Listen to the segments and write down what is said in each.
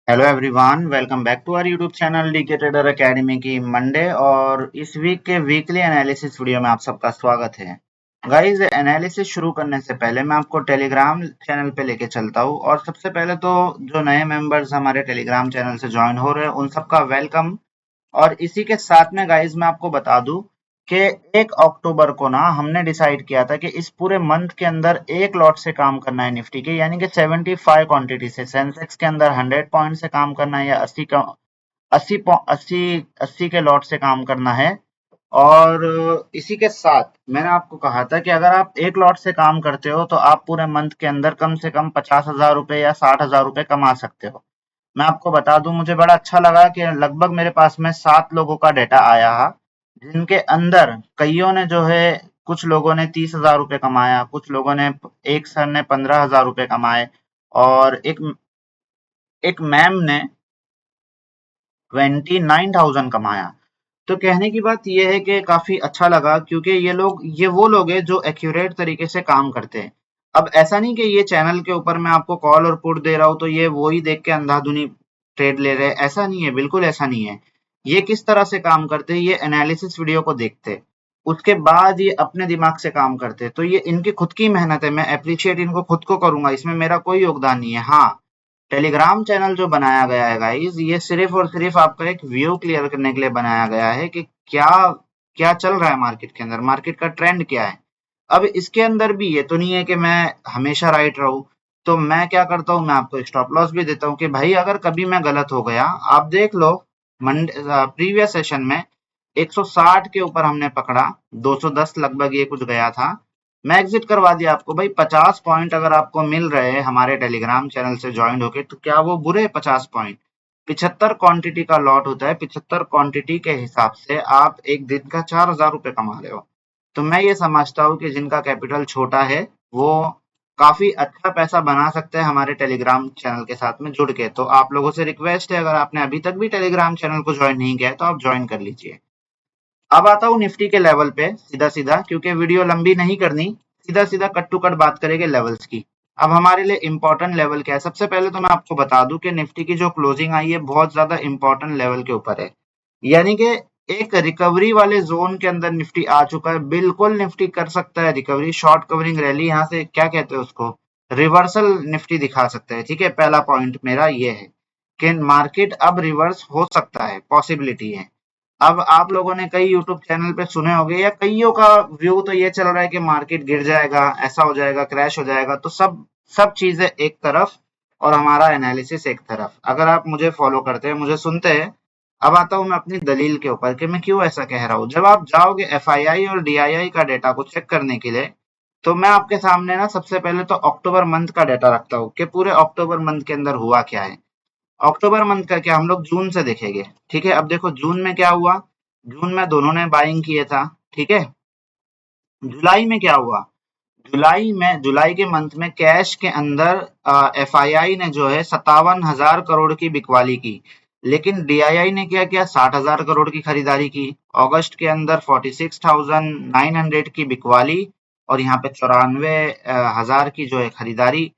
Hello everyone, welcome back to our YouTube channel DK trader academy की Monday. और इस week के weekly analysis video में आप सबका स्वागत है। गाइस, एनालिसिस शुरू करने से पहले मैं आपको टेलीग्राम चैनल पे लेके चलता हूँ। और सबसे पहले तो जो नए मेंबर्स हमारे टेलीग्राम चैनल से ज्वाइन हो रहे हैं उन सबका वेलकम। और इसी के साथ में गाइस मैं आपको बता दूं कि 1 अक्टूबर को ना हमने डिसाइड किया था कि इस पूरे मंथ के अंदर एक लॉट से काम करना है निफ्टी के, यानी कि 75 क्वांटिटी से। सेंसेक्स के अंदर 100 पॉइंट से काम करना है या 80 के लॉट से काम करना है। और इसी के साथ मैंने आपको कहा था कि अगर आप एक लॉट से काम करते हो तो आप पूरे मंथ के अंदर कम से कम 50,000 रुपए या 60,000 रुपए कमा सकते हो। मैं आपको बता दूं, मुझे बड़ा अच्छा लगा कि लगभग मेरे पास में 7 लोगों का डेटा आया है, जिनके अंदर कईयों ने जो है, कुछ लोगों ने 30,000 रुपए कमाया, कुछ लोगों ने, एक सर ने 15,000 रुपए कमाए, और एक मैम ने 29,000 कमाया। तो कहने की बात ये है कि काफी अच्छा लगा, क्योंकि ये वो लोग हैं जो एक्यूरेट तरीके से काम करते हैं। अब ऐसा नहीं कि ये चैनल के ऊपर मैं आपको कॉल और पुट दे रहा हूं तो ये वो ही देख के अंधाधुनी ट्रेड ले रहे हैं, ऐसा नहीं है, बिल्कुल ऐसा नहीं है। ये किस तरह से काम करते हैं, ये एनालिसिस वीडियो को देखते हैं, उसके बाद ये अपने दिमाग से काम करते हैं। तो ये इनकी खुद की मेहनत है, मैं अप्रिशिएट इनको खुद को करूंगा, इसमें मेरा कोई योगदान नहीं है। हाँ, टेलीग्राम चैनल जो बनाया गया है गाइस, ये सिर्फ और सिर्फ आपका एक व्यू क्लियर करने के लिए बनाया गया है कि क्या क्या चल रहा है मार्केट के अंदर, मार्केट का ट्रेंड क्या है। अब इसके अंदर भी ये तो नहीं है कि मैं हमेशा राइट रहूं। तो मैं क्या करता हूं, मैं आपको स्टॉप लॉस भी देता हूं कि भाई अगर कभी मैं गलत हो गया, आप देख लो, मंडे प्रीवियस सेशन में 160 के ऊपर हमने पकड़ा, 210 लगभग ये कुछ गया था, मैं एग्जिट करवा दिया आपको। भाई 50 पॉइंट अगर आपको मिल रहे हैं हमारे टेलीग्राम चैनल से ज्वाइन होके, तो क्या वो बुरे 50 पॉइंट? 75 क्वांटिटी का लॉट होता है, 75 क्वांटिटी के हिसाब से आप एक दिन का 4,000 रुपए कमा रहे हो। तो मैं ये समझता हूँ कि जिनका कैपिटल छोटा है वो काफी अच्छा पैसा बना सकते हैं हमारे टेलीग्राम चैनल के साथ में जुड़ के। तो आप लोगों से रिक्वेस्ट है, अगर आपने अभी तक भी टेलीग्राम चैनल को ज्वाइन नहीं किया है तो आप ज्वाइन कर लीजिए। अब आता हूँ निफ्टी के लेवल पे सीधा सीधा, क्योंकि वीडियो लंबी नहीं करनी, सीधा सीधा कट टू कट बात करेंगे लेवल्स की। अब हमारे लिए इंपॉर्टेंट लेवल क्या है, सबसे पहले तो मैं आपको बता दूं कि निफ्टी की जो क्लोजिंग आई है बहुत ज्यादा इंपॉर्टेंट लेवल के ऊपर है। यानी कि एक रिकवरी वाले जोन के अंदर निफ्टी आ चुका है, बिल्कुल निफ्टी कर सकता है रिकवरी, शॉर्ट कवरिंग रैली, यहाँ से क्या कहते हैं उसको, रिवर्सल निफ्टी दिखा सकता है। ठीक है, पहला पॉइंट मेरा ये है कि मार्केट अब रिवर्स हो सकता है, पॉसिबिलिटी है। अब आप लोगों ने कई यूट्यूब चैनल पे सुने होंगे, या कईयों का व्यू तो ये चल रहा है कि मार्केट गिर जाएगा, ऐसा हो जाएगा, क्रैश हो जाएगा। तो सब सब चीजें एक तरफ और हमारा एनालिसिस एक तरफ। अगर आप मुझे फॉलो करते हैं, मुझे सुनते हैं, अब आता हूं मैं अपनी दलील के ऊपर कि मैं क्यों ऐसा कह रहा हूं। जब आप जाओगे एफआईआई और डीआईआई का डेटा को चेक करने के लिए, तो मैं आपके सामने ना सबसे पहले तो अक्टूबर मंथ का डेटा रखता हूँ कि पूरे अक्टूबर मंथ के अंदर हुआ क्या है। अक्टूबर मंथ का क्या, हम लोग जून से देखेंगे। ठीक है, अब देखो जून में क्या हुआ। जून में दोनों ने बाइंग किए था। ठीक है, जुलाई में क्या हुआ, जुलाई के मंथ में कैश के अंदर एफआईआई ने जो है 57,000 करोड़ की बिकवाली की, लेकिन डीआईआई ने क्या किया, 60,000 करोड़ की खरीदारी की। अगस्त के अंदर 46,900 की बिकवाली, और यहाँ पे 94,000 की जो है खरीदारी।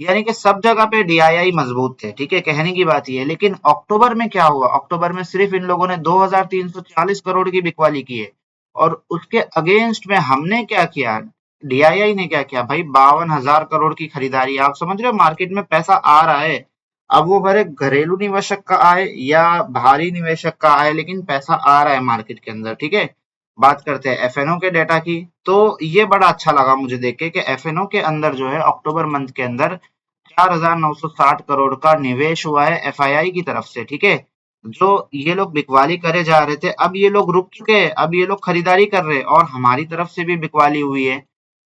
यानी कि सब जगह पे डीआईआई मजबूत थे। ठीक है, कहने की बात ये है। लेकिन अक्टूबर में क्या हुआ, अक्टूबर में सिर्फ इन लोगों ने 2,340 करोड़ की बिकवाली की है। और उसके अगेंस्ट में हमने क्या किया, डीआईआई ने क्या किया भाई, 52,000 करोड़ की खरीदारी। आप समझ रहे हो मार्केट में पैसा आ रहा है। अब वो भले घरेलू निवेशक का आए या बाहरी निवेशक का आए, लेकिन पैसा आ रहा है मार्केट के अंदर। ठीक है, बात करते हैं एफएनओ के डेटा की। तो ये बड़ा अच्छा लगा मुझे देख के कि एफएनओ के अंदर जो है अक्टूबर मंथ के अंदर 4,960 करोड़ का निवेश हुआ है एफआईआई की तरफ से। ठीक है, जो ये लोग बिकवाली करे जा रहे थे, अब ये लोग रुक चुके हैं, अब ये लोग खरीदारी कर रहे हैं, और हमारी तरफ से भी बिकवाली हुई है।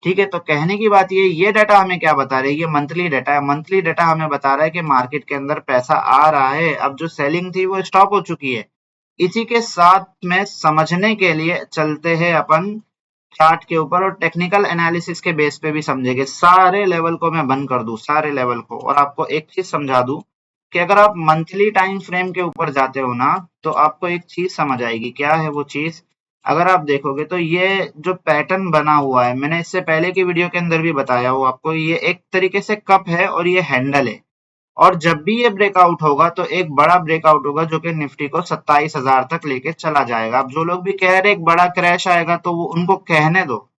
ठीक है, तो कहने की बात ये डाटा हमें क्या बता रही है, ये मंथली डाटा है। मंथली डाटा हमें बता रहा है कि मार्केट के अंदर पैसा आ रहा है, अब जो सेलिंग थी वो स्टॉप हो चुकी है। इसी के साथ में समझने के लिए चलते हैं अपन चार्ट के ऊपर, और टेक्निकल एनालिसिस के बेस पे भी समझेंगे। सारे लेवल को मैं बंद कर दूं, सारे लेवल को, और आपको एक चीज समझा दूं कि अगर आप मंथली टाइम फ्रेम के ऊपर जाते हो ना, तो आपको एक चीज समझ आएगी। क्या है वो चीज, अगर आप देखोगे तो ये जो पैटर्न बना हुआ है, मैंने इससे पहले की वीडियो के अंदर भी बताया हूँ आपको, ये एक तरीके से कप है और ये हैंडल है। और जब भी ये ब्रेकआउट होगा तो एक बड़ा ब्रेकआउट होगा जो कि निफ्टी को 27,000 तक लेके चला जाएगा। अब जो लोग भी कह रहे हैं एक बड़ा क्रैश आएगा तो वो उनको कहने दो।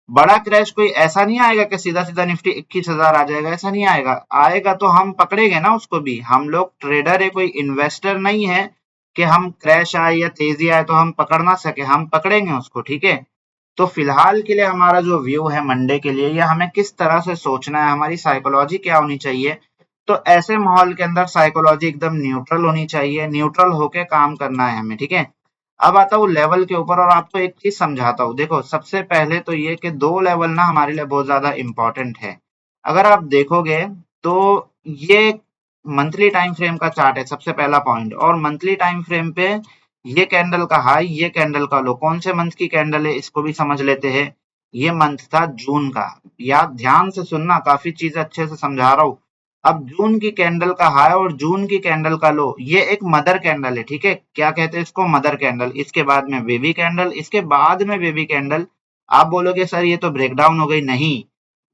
बड़ा क्रैश कोई ऐसा नहीं आएगा कि सीधा सीधा निफ्टी 21,000 आ जाएगा, ऐसा नहीं आएगा। आएगा तो हम पकड़ेंगे ना उसको भी। हम लोग ट्रेडर है, कोई इन्वेस्टर नहीं है कि हम क्रैश आए या तेजी आए तो हम पकड़ ना सके, हम पकड़ेंगे उसको, ठीक है। तो फिलहाल के लिए हमारा जो व्यू है मंडे के लिए, या हमें किस तरह से सोचना है, हमारी साइकोलॉजी क्या होनी चाहिए, तो ऐसे माहौल के अंदर साइकोलॉजी एकदम न्यूट्रल होनी चाहिए, न्यूट्रल होके काम करना है हमें, ठीक है। अब आता हूँ लेवल के ऊपर और आपको एक चीज समझाता हूँ। देखो, सबसे पहले तो ये कि दो लेवल ना हमारे लिए बहुत ज्यादा इंपॉर्टेंट है। अगर आप देखोगे तो ये मंथली टाइम फ्रेम का चार्ट है, सबसे पहला पॉइंट। और मंथली टाइम फ्रेम पे ये कैंडल का हाई, ये कैंडल का लो, कौन से मंथ की कैंडल है इसको भी समझ लेते हैं। ये मंथ था जून का। याद ध्यान से सुनना, काफी चीजें अच्छे से समझा रहा हूँ। अब जून की कैंडल का हाई और जून की कैंडल का लो, ये एक मदर कैंडल है, ठीक है। क्या कहते हैं इसको? Mother candle. इसके बाद में बेबी कैंडल, इसके बाद में बेबी कैंडल। आप बोलोगे सर ये तो ब्रेकडाउन हो गई। नहीं,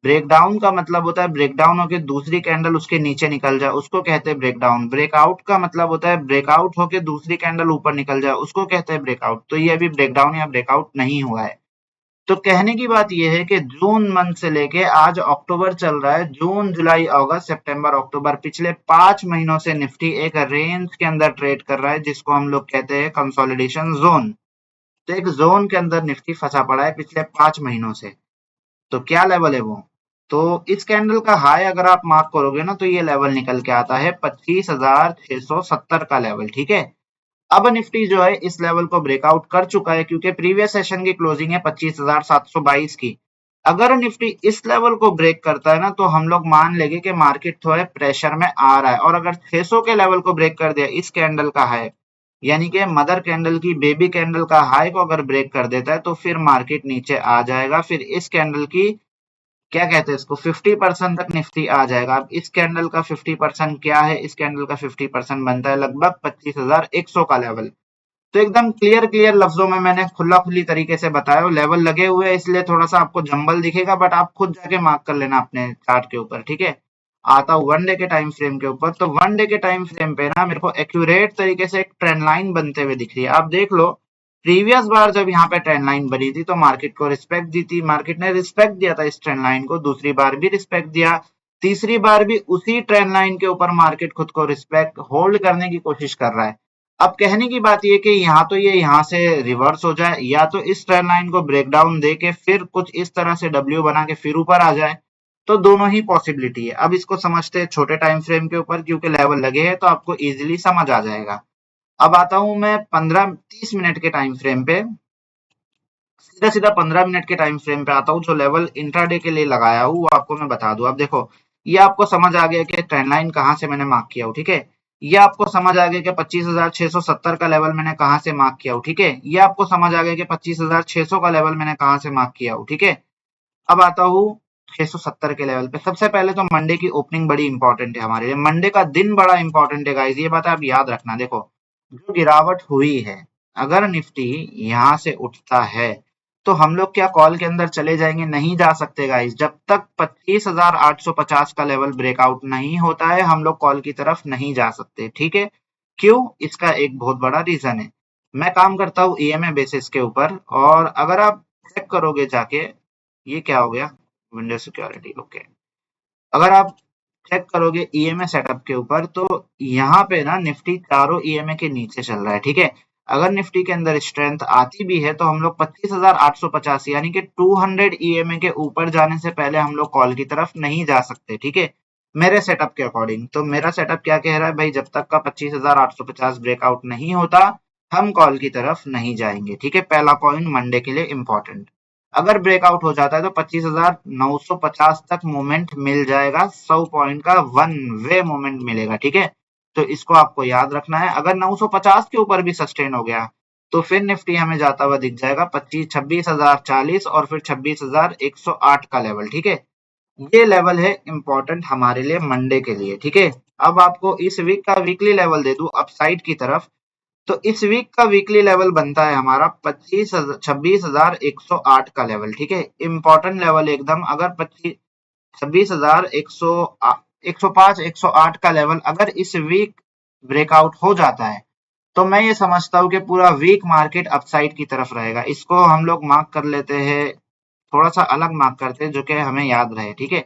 ब्रेकडाउन का मतलब होता है ब्रेकडाउन होके दूसरी कैंडल उसके नीचे निकल जाए, उसको कहते हैं ब्रेकडाउन। ब्रेकआउट का मतलब होता है ब्रेकआउट होके दूसरी कैंडल ऊपर निकल जाए, उसको कहते हैं ब्रेकआउट। तो ये अभी ब्रेकडाउन या ब्रेकआउट नहीं हुआ है। तो कहने की बात यह है कि जून मंथ से लेके आज अक्टूबर चल रहा है, जून जुलाई अगस्त सितंबर अक्टूबर, पिछले 5 महीनों से निफ्टी एक रेंज के अंदर ट्रेड कर रहा है जिसको हम लोग कहते हैं कंसोलिडेशन जोन। तो एक जोन के अंदर निफ्टी फंसा पड़ा है पिछले 5 महीनों से। तो क्या लेवल है वो? तो इस कैंडल का हाई अगर आप मार्क करोगे ना तो ये लेवल निकल के आता है 25,670 का लेवल, ठीक है। अब निफ्टी जो है इस लेवल को ब्रेकआउट कर चुका है क्योंकि प्रीवियस सेशन की क्लोजिंग है 25,722 की। अगर निफ्टी इस लेवल को ब्रेक करता है ना तो हम लोग मान लेंगे कि मार्केट थोड़े प्रेशर में आ रहा है। और अगर 600 के लेवल को ब्रेक कर दिया इस कैंडल का हाई, यानी कि मदर कैंडल की बेबी कैंडल का हाई को अगर ब्रेक कर देता है तो फिर मार्केट नीचे आ जाएगा। फिर इस कैंडल की क्या कहते हैं इसको 50% तक निफ्टी आ जाएगा। अब इस कैंडल का 50% क्या है? इस कैंडल का 50% बनता है लगभग 25,100 का लेवल। तो एकदम क्लियर क्लियर लफ्जों में मैंने खुला खुली तरीके से बताया। लेवल लगे हुए हैं इसलिए थोड़ा सा आपको जंबल दिखेगा, बट आप खुद जाके मार्क कर लेना अपने चार्ट के ऊपर, ठीक है। आता हूँ वन डे के टाइम फ्रेम के ऊपर। तो वन डे के टाइम फ्रेम पे ना मेरे को एक्यूरेट तरीके से एक ट्रेंड लाइन बनते हुए दिख रही है। आप देख लो, प्रीवियस बार जब यहाँ पे ट्रेंड लाइन बनी थी तो मार्केट को रिस्पेक्ट दी थी, मार्केट ने रिस्पेक्ट दिया था इस ट्रेंड लाइन को। दूसरी बार भी रिस्पेक्ट दिया, तीसरी बार भी उसी ट्रेंड लाइन के ऊपर मार्केट खुद को रिस्पेक्ट होल्ड करने की कोशिश कर रहा है। अब कहने की बात ये कि यहाँ तो ये यहाँ से रिवर्स हो जाए, या तो इस ट्रेंड लाइन को ब्रेक डाउन दे के फिर कुछ इस तरह से डब्ल्यू बना के फिर ऊपर आ जाए। तो दोनों ही पॉसिबिलिटी है। अब इसको समझते हैं छोटे टाइम फ्रेम के ऊपर, क्योंकि लेवल लगे हैं तो आपको इजीली समझ आ जाएगा। अब आता हूं मैं 15-30 मिनट के टाइम फ्रेम पे। सीधा सीधा 15 मिनट के टाइम फ्रेम पे आता हूँ। जो लेवल इंट्राडे के लिए लगाया हूँ वो आपको मैं बता दूं। अब देखो, ये आपको समझ आ गया कि ट्रेंड लाइन कहाँ से मैंने मार्क किया हूँ, ठीक है। ये आपको समझ आ गया कि 25,670 का लेवल मैंने कहाँ से मार्क किया हूँ, ठीक है। ये आपको समझ आ गया कि 25,600 का लेवल मैंने कहाँ से मार्क किया हूँ, ठीक है। अब आता हूँ 670 के लेवल पे। सबसे पहले तो मंडे की ओपनिंग बड़ी इंपॉर्टेंट है हमारे लिए। मंडे का दिन बड़ा इंपॉर्टेंट है गाइस, ये बात आप याद रखना। देखो, जो गिरावट हुई है, अगर निफ्टी यहाँ से उठता है तो हम लोग क्या कॉल के अंदर चले जाएंगे? नहीं जा सकते गाइस। जब तक 25,850 का लेवल ब्रेकआउट नहीं होता है हम लोग कॉल की तरफ नहीं जा सकते, ठीक है। क्यों? इसका एक बहुत बड़ा रीजन है। मैं काम करता हूँ ईएमए बेसिस के ऊपर, और अगर आप चेक करोगे जाके, ये क्या हो गया? Window security, okay. अगर आप चेक करोगे ईएमए सेटअप के ऊपर तो यहाँ पे ना निफ्टी चारों ईएमए के नीचे चल रहा है, ठीक है। अगर निफ्टी के अंदर स्ट्रेंथ आती भी है तो हम लोग 25,850 यानी कि 200 ईएमए के ऊपर जाने से पहले हम लोग कॉल की तरफ नहीं जा सकते, ठीक है। मेरे सेटअप के अकॉर्डिंग। तो मेरा सेटअप क्या कह रहा है भाई? जब तक का 25,850 ब्रेकआउट नहीं होता हम कॉल की तरफ नहीं जाएंगे, ठीक है। पहला पॉइंट मंडे के लिए इंपॉर्टेंट। अगर ब्रेकआउट हो जाता है तो 25,950 तक मूवमेंट मिल जाएगा। 100 पॉइंट का वन वे मूवमेंट मिलेगा, ठीक है। तो इसको आपको याद रखना है। अगर 950 के ऊपर भी सस्टेन हो गया तो फिर निफ्टी हमें जाता हुआ दिख जाएगा 26,040 और फिर 26,108 का लेवल, ठीक है। ये लेवल है इंपॉर्टेंट हमारे लिए मंडे के लिए, ठीक है। अब आपको इस वीक का वीकली लेवल दे दूं अपसाइड की तरफ। तो इस वीक का वीकली लेवल बनता है हमारा 26,108 का लेवल, ठीक है। इंपॉर्टेंट लेवल एकदम। अगर 26,100 105 108 का लेवल अगर इस वीक ब्रेकआउट हो जाता है तो मैं ये समझता हूँ कि पूरा वीक मार्केट अपसाइड की तरफ रहेगा। इसको हम लोग मार्क कर लेते हैं, थोड़ा सा अलग मार्क करते हैं जो कि हमें याद रहे, ठीक है।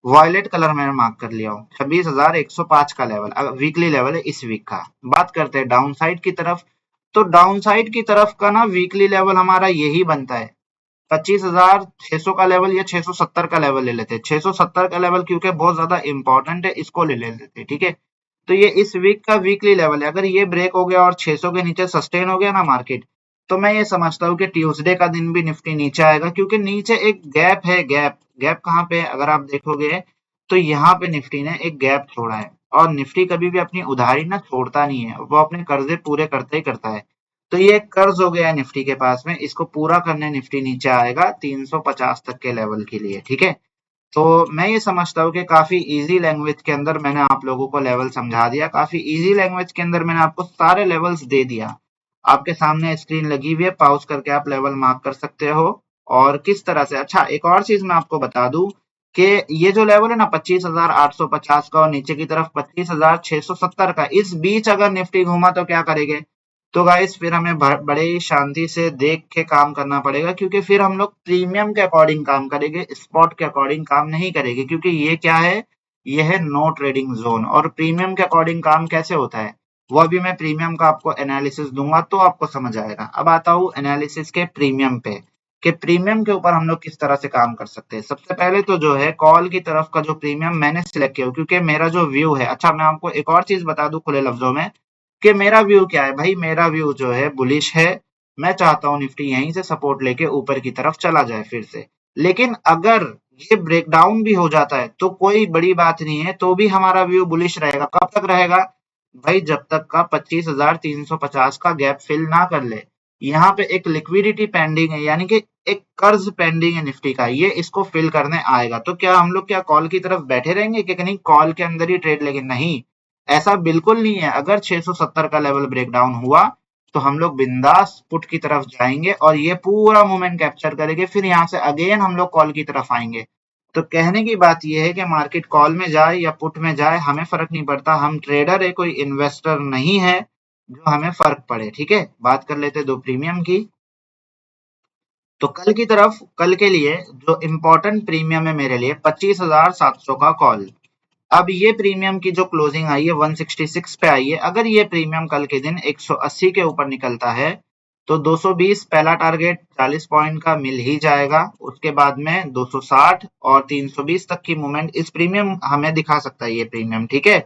वॉयलेट कलर मैंने मार्क कर लिया हूँ, 26,105 का लेवल वीकली लेवल है इस वीक का। बात करते हैं डाउन साइड की तरफ, तो डाउन साइड की तरफ का ना वीकली लेवल हमारा यही बनता है 25,600 का लेवल या 670 का लेवल ले लेते हैं। 670 का लेवल क्योंकि बहुत ज्यादा इंपॉर्टेंट है, इसको ले लेते हैं, ठीक है। तो ये इस वीक का वीकली लेवल है, अगर ये ब्रेक हो गया और 600 के नीचे सस्टेन हो गया ना मार्केट, तो मैं ये समझता हूँ कि ट्यूसडे का दिन भी निफ्टी नीचे आएगा, क्योंकि नीचे एक गैप है। गैप कहाँ पे है अगर आप देखोगे तो यहाँ पे निफ्टी ने एक गैप छोड़ा है, और निफ्टी कभी भी अपनी उधारी ना छोड़ता नहीं है, वो अपने कर्जे पूरे करता ही करता है। तो ये एक कर्ज हो गया है निफ्टी के पास में, इसको पूरा करने निफ्टी नीचे आएगा 350 तक के लेवल के लिए, ठीक है। तो मैं ये समझता हूँ कि काफी इजी लैंग्वेज के अंदर मैंने आप लोगों को लेवल समझा दिया, काफी इजी लैंग्वेज के अंदर मैंने आपको सारे लेवल्स दे दिया। आपके सामने स्क्रीन लगी हुई है, पॉज करके आप लेवल मार्क कर सकते हो। और किस तरह से, अच्छा एक और चीज मैं आपको बता दूं कि ये जो लेवल है ना 25,850 का और नीचे की तरफ 25,670 का, इस बीच अगर निफ्टी घूमा तो क्या करेंगे? तो गाइस फिर हमें बड़े ही शांति से देख के काम करना पड़ेगा, क्योंकि फिर हम लोग प्रीमियम के अकॉर्डिंग काम करेंगे, स्पॉट के अकॉर्डिंग काम नहीं करेंगे, क्योंकि ये क्या है, ये है नो ट्रेडिंग जोन। और प्रीमियम के अकॉर्डिंग काम कैसे होता है वो अभी मैं प्रीमियम का आपको एनालिसिस दूंगा तो आपको समझ आएगा। अब आता हूँ एनालिसिस के प्रीमियम पे, कि प्रीमियम के ऊपर हम लोग किस तरह से काम कर सकते हैं। सबसे पहले तो जो है कॉल की तरफ का जो प्रीमियम मैंने सिलेक्ट किया, क्योंकि मेरा जो व्यू है, अच्छा मैं आपको एक और चीज बता दूं खुले लफ्जों में, कि मेरा व्यू क्या है भाई, मेरा व्यू जो है बुलिश है। मैं चाहता हूँ निफ्टी यहीं से सपोर्ट लेके ऊपर की तरफ चला जाए फिर से। लेकिन अगर ये ब्रेकडाउन भी हो जाता है तो कोई बड़ी बात नहीं है, तो भी हमारा व्यू बुलिश रहेगा। कब तक रहेगा भाई? जब तक का 25,350 का गैप फिल ना कर ले। यहाँ पे एक लिक्विडिटी पेंडिंग है, यानी कि एक कर्ज पेंडिंग है निफ्टी का, ये इसको फिल करने आएगा। तो क्या हम लोग क्या कॉल की तरफ बैठे रहेंगे कि नहीं कॉल के अंदर ही ट्रेड लेंगे? नहीं, ऐसा बिल्कुल नहीं है। अगर 670 का लेवल ब्रेकडाउन हुआ तो हम लोग बिंदास पुट की तरफ जाएंगे और ये पूरा मोमेंट कैप्चर करेंगे, फिर यहाँ से अगेन हम लोग कॉल की तरफ आएंगे। तो कहने की बात यह है कि मार्केट कॉल में जाए या पुट में जाए हमें फर्क नहीं पड़ता, हम ट्रेडर है, कोई इन्वेस्टर नहीं है जो हमें फर्क पड़े, ठीक है। बात कर लेते दो प्रीमियम की। तो कल की तरफ, कल के लिए जो इंपॉर्टेंट प्रीमियम है मेरे लिए 25,700 का कॉल। अब ये प्रीमियम की जो क्लोजिंग आई है 166 पे आई है। अगर ये प्रीमियम कल के दिन 180 के ऊपर निकलता है तो 220 पहला टारगेट 40 पॉइंट का मिल ही जाएगा। उसके बाद में 260 और 320 तक की मूवमेंट इस प्रीमियम हमें दिखा सकता है, ये प्रीमियम, ठीक है।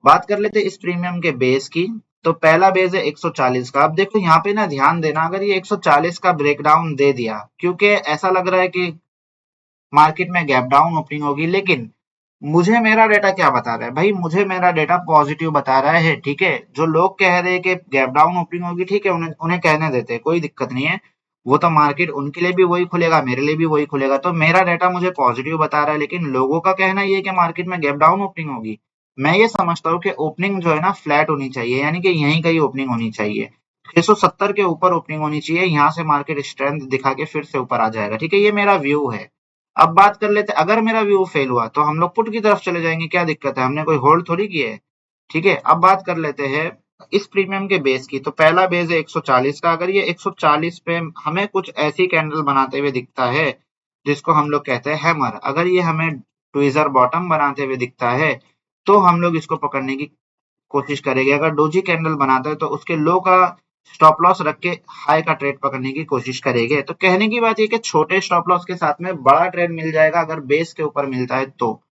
बात कर लेते हैं इस प्रीमियम के बेस की। तो पहला बेस है 140 का। अब देखो यहाँ पे ना ध्यान देना, अगर ये 140 का ब्रेकडाउन दे दिया, क्योंकि ऐसा लग रहा है कि मार्केट में गैप डाउन ओपनिंग होगी, लेकिन मुझे मेरा डेटा क्या बता रहा है भाई? मुझे मेरा डेटा पॉजिटिव बता रहा है, ठीक है। जो लोग कह रहे हैं कि गैप डाउन ओपनिंग होगी, ठीक है, उन्हें उन्हें कहने देते हैं, कोई दिक्कत नहीं है। वो तो मार्केट उनके लिए भी वही खुलेगा, मेरे लिए भी वही खुलेगा। तो मेरा डेटा मुझे पॉजिटिव बता रहा है, लेकिन लोगों का कहना ये है कि मार्केट में गैप डाउन ओपनिंग होगी। मैं ये समझता हूँ कि ओपनिंग जो है ना फ्लैट होनी चाहिए, यानी कि यहीं कहीं ओपनिंग होनी चाहिए। 670 के ऊपर ओपनिंग होनी चाहिए, यहाँ से मार्केट स्ट्रेंथ दिखा के फिर से ऊपर आ जाएगा, ठीक है। ये मेरा व्यू है। अब बात कर लेते हैं, अगर मेरा व्यू फेल हुआ तो हम लोग पुट की तरफ चले जाएंगे, क्या दिक्कत है? हमने कोई होल्ड थोड़ी की है, ठीक है। अब बात कर लेते हैं इस प्रीमियम के बेस की। तो पहला बेस है 140 का। अगर ये 140 पे हमें कुछ ऐसी कैंडल बनाते हुए दिखता है जिसको हम लोग कहते हैं हैमर, अगर ये हमें ट्विजर बॉटम बनाते हुए दिखता है तो हम लोग इसको पकड़ने की कोशिश करेंगे। अगर डोजी कैंडल बनाता है तो उसके लो का स्टॉप लॉस रख के हाई का ट्रेड पकड़ने की कोशिश करेंगे। तो कहने की बात ये कि छोटे स्टॉप लॉस के साथ में बड़ा ट्रेड मिल जाएगा अगर बेस के ऊपर मिलता है तो,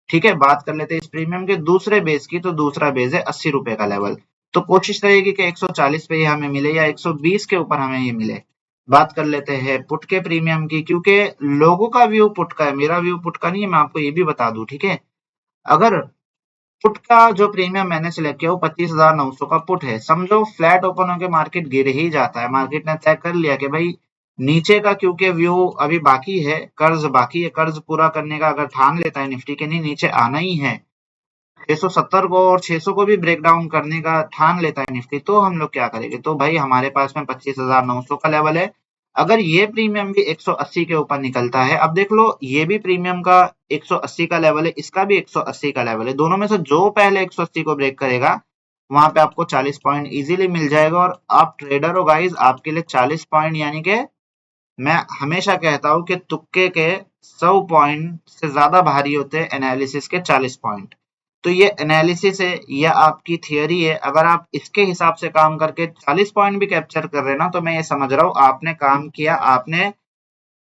ठीक है। बात कर लेते हैं इस प्रीमियम के दूसरे बेस की। तो दूसरा बेस है 80 रुपए का लेवल। तो कोशिश रहेगी कि 140 पे ही हमें मिले या 120 के ऊपर हमें ये मिले। बात कर लेते हैं पुट के प्रीमियम की, क्योंकि लोगों का व्यू पुट का है, मेरा व्यू पुट का नहीं है, मैं आपको ये भी बता दूं, ठीक है। अगर पुट का जो प्रीमियम मैंने सिलेक्ट किया वो 25,900 का पुट है। समझो फ्लैट ओपन होकर मार्केट गिर ही जाता है, मार्केट ने तय कर लिया कि भाई नीचे का, क्योंकि व्यू अभी बाकी है, कर्ज बाकी है, कर्ज पूरा करने का अगर ठान लेता है निफ्टी के नहीं नीचे आना ही है, 670 को और 600 को भी ब्रेक डाउन करने का ठान लेता है निफ्टी, तो हम लोग क्या करेंगे? तो भाई हमारे पास में 25,900 का लेवल है। अगर ये प्रीमियम भी 180 के ऊपर निकलता है, अब देख लो ये भी प्रीमियम का 180 का लेवल है, इसका भी 180 का लेवल है, दोनों में से जो पहले 180 को ब्रेक करेगा वहां पे आपको 40 पॉइंट इजीली मिल जाएगा। और आप ट्रेडर हो गाइज, आपके लिए 40 पॉइंट यानी कि मैं हमेशा कहता हूं कि तुक्के के 100 पॉइंट से ज्यादा भारी होते हैं एनालिसिस के 40 पॉइंट। तो ये एनालिसिस है, यह आपकी थियरी है, अगर आप इसके हिसाब से काम करके 40 पॉइंट भी कैप्चर कर रहे हैं ना, तो मैं ये समझ रहा हूँ आपने काम किया, आपने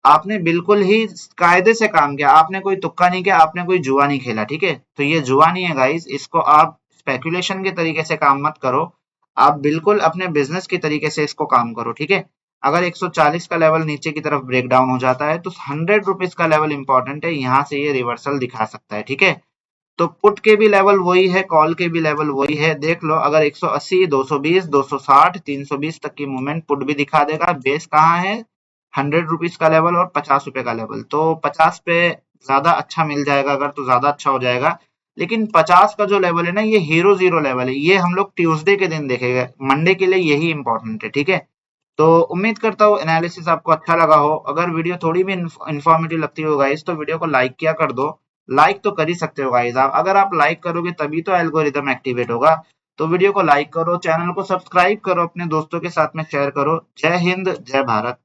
आपने बिल्कुल ही कायदे से काम किया, आपने कोई तुक्का नहीं किया, आपने कोई जुआ नहीं खेला, ठीक है। तो ये जुआ नहीं है गाइस, इसको आप स्पेकुलेशन के तरीके से काम मत करो, आप बिल्कुल अपने बिजनेस के तरीके से इसको काम करो, ठीक है। अगर 140 का लेवल नीचे की तरफ ब्रेक डाउन हो जाता है तो 100 रुपीज का लेवल इंपॉर्टेंट है, यहाँ से ये रिवर्सल दिखा सकता है, ठीक है। तो पुट के भी लेवल वही है, कॉल के भी लेवल वही है, देख लो अगर 180, 220, 260, 320 तक की मूवमेंट पुट भी दिखा देगा। बेस कहाँ है? 100 रुपीज का लेवल और 50 रुपए का लेवल, तो 50 पे ज्यादा अच्छा मिल जाएगा अगर तो ज्यादा अच्छा हो जाएगा। लेकिन 50 का जो लेवल है ना, ये हीरो जीरो लेवल है, ये हम लोग ट्यूसडे के दिन देखेंगे, मंडे के लिए यही इंपॉर्टेंट है, ठीक है। तो उम्मीद करता हूँ एनालिसिस आपको अच्छा लगा हो। अगर वीडियो थोड़ी भी इंफॉर्मेटिव लगती हो गाइस तो वीडियो को लाइक किया कर दो। लाइक तो कर ही सकते हो गाइस आप, अगर आप लाइक करोगे तभी तो एल्गोरिदम एक्टिवेट होगा। तो वीडियो को लाइक करो, चैनल को सब्सक्राइब करो, अपने दोस्तों के साथ में शेयर करो। जय हिंद, जय भारत।